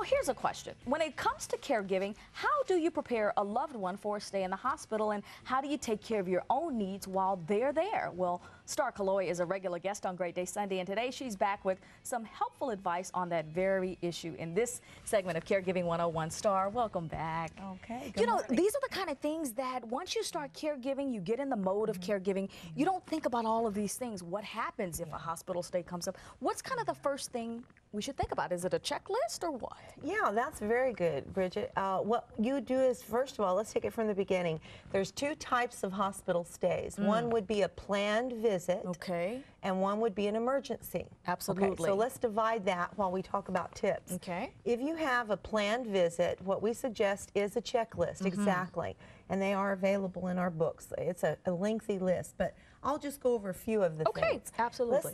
here's a question. When it comes to caregiving, how do you prepare a loved one for a stay in the hospital, and how do you take care of your own needs while they're there? Well, Starr Calo-oy is a regular guest on Great Day Sunday, and today she's back with some helpful advice on that very issue in this segment of Caregiving 101. Starr, welcome back. Okay, good morning. These are the kind of things that once you start caregiving, you get in the mode of caregiving, you don't think about all of these things. What happens if a hospital stay comes up? What's kind of the first thing we should think about? Is it a checklist or what? Yeah, that's very good, Bridget. What you do is, first of all, let's take it from the beginning. There's two types of hospital stays. One would be a planned visit. Okay. And one would be an emergency. Absolutely. Okay, so let's divide that while we talk about tips. Okay. If you have a planned visit, what we suggest is a checklist, exactly. And they are available in our books. It's a lengthy list, but I'll just go over a few of the things. Okay, absolutely.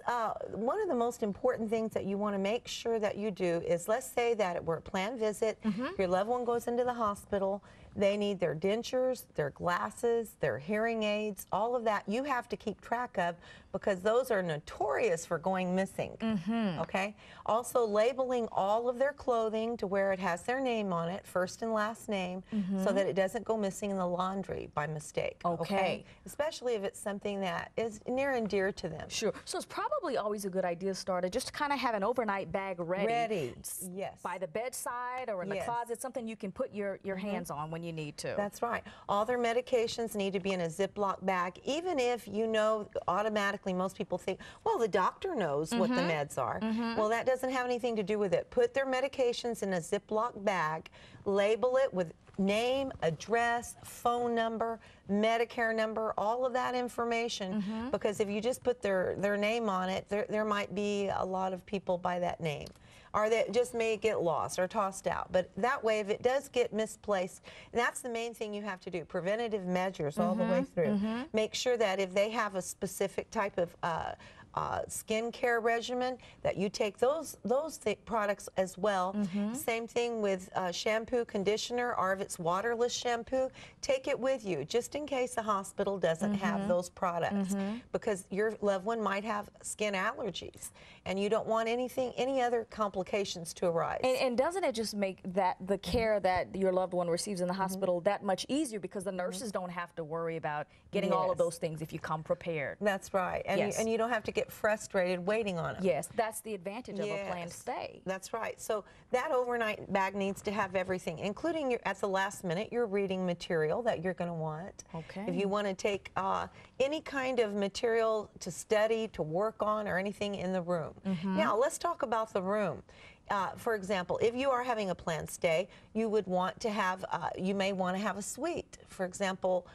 One of the most important things that you want to make sure that you do is, let's say that we're a planned visit, your loved one goes into the hospital, they need their dentures, their glasses, their hearing aids, all of that you have to keep track of, because those are notorious for going missing, okay? Also labeling all of their clothing to where it has their name on it, first and last name, so that it doesn't go missing in the laundry by mistake. Okay. Especially if it's something that is near and dear to them. Sure. So it's probably always a good idea, Starr, to just kind of have an overnight bag ready. Yes. By the bedside or in the closet, something you can put your hands on when you need to. That's right. All their medications need to be in a Ziploc bag, even if you know automatically most people think, well, the doctor knows what the meds are. Well, that doesn't have anything to do with it. Put their medications in a Ziploc bag, label it with name, address, phone number, Medicare number, all of that information, because if you just put their name on it, there might be a lot of people by that name, or that just may get lost or tossed out. But that way, if it does get misplaced, that's the main thing you have to do, preventative measures all the way through. Make sure that if they have a specific type of skin care regimen, that you take those products as well. Same thing with shampoo, conditioner, or if it's waterless shampoo, take it with you just in case the hospital doesn't have those products, because your loved one might have skin allergies and you don't want any other complications to arise. And doesn't it just make the care that your loved one receives in the hospital that much easier, because the nurses don't have to worry about getting all of those things if you come prepared? That's right. And you don't have to get frustrated waiting on them. Yes, that's the advantage of a planned stay. That's right. So that overnight bag needs to have everything, including at the last minute, your reading material that you're going to want. Okay. If you want to take any kind of material to study, to work on, or anything in the room. Now, let's talk about the room. For example, if you are having a planned stay, you would want to have, you may want to have a suite. For example,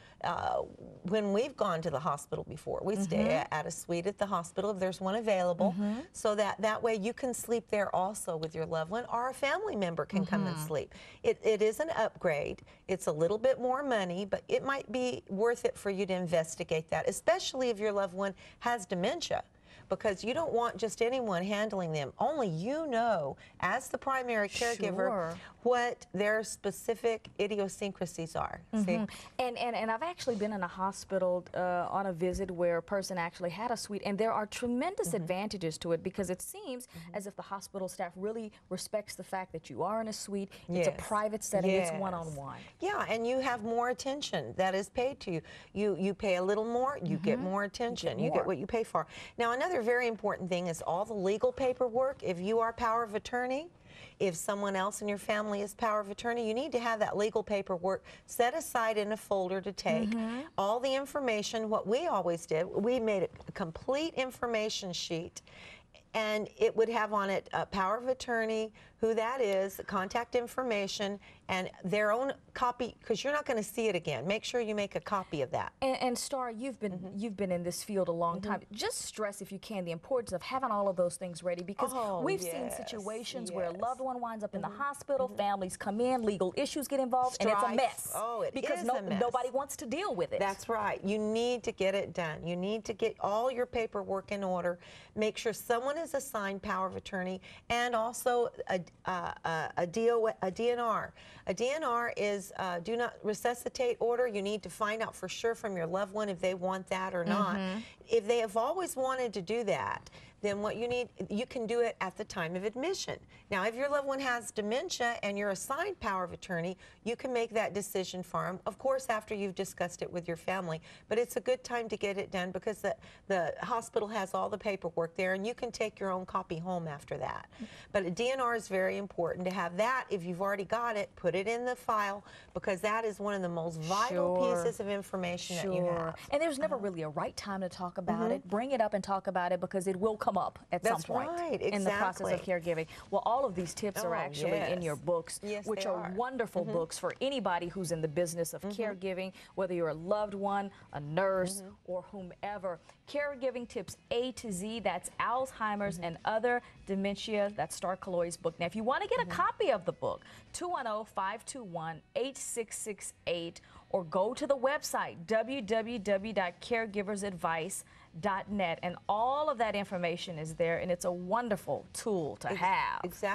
when we've gone to the hospital before, we stay at a suite at the hospital if there's one available, so that way you can sleep there also with your loved one, or a family member can come and sleep. It is an upgrade. It's a little bit more money, but it might be worth it for you to investigate that, especially if your loved one has dementia, because you don't want just anyone handling them. Only you know, as the primary caregiver, what their specific idiosyncrasies are. See? And I've actually been in a hospital on a visit where a person actually had a suite, and there are tremendous advantages to it, because it seems as if the hospital staff really respects the fact that you are in a suite. It's a private setting. It's one-on-one. Yeah, and you have more attention that is paid to you. You pay a little more, you get more attention. You get what you pay for. Now, another very important thing is all the legal paperwork. If you are power of attorney, if someone else in your family is power of attorney, you need to have that legal paperwork set aside in a folder to take. All the information, what we always did, we made a complete information sheet, and it would have on it power of attorney, who that is, contact information, and their own copy, because you're not going to see it again. Make sure you make a copy of that. And Starr, you've been in this field a long time. Just stress, if you can, the importance of having all of those things ready, because we've seen situations where a loved one winds up in the hospital, families come in, legal issues get involved, and it's a mess. Because nobody wants to deal with it. That's right. You need to get it done. You need to get all your paperwork in order. Make sure someone is assigned power of attorney, and also a DNR. A DNR is do not resuscitate order. You need to find out for sure from your loved one if they want that or not. If they have always wanted to do that, then what you can do it at the time of admission. Now, if your loved one has dementia and you're assigned power of attorney, you can make that decision for them, of course, after you've discussed it with your family. But it's a good time to get it done because the hospital has all the paperwork there, and you can take your own copy home after that. But a DNR is very important to have that. If you've already got it, put it in the file, because that is one of the most vital pieces of information that you have. And there's never really a right time to talk about it. Bring it up and talk about it, because it will come up at some point in the process of caregiving. Well, all of these tips are actually in your books, which are wonderful books for anybody who's in the business of caregiving, whether you're a loved one, a nurse, or whomever. Caregiving Tips A to Z, that's Alzheimer's and other dementia. That's Starr Calo-oy's book. Now, if you want to get a copy of the book, 210-521-8668, or go to the website, www.caregiversadvice.net, and all of that information is there, and it's a wonderful tool to have. Exactly.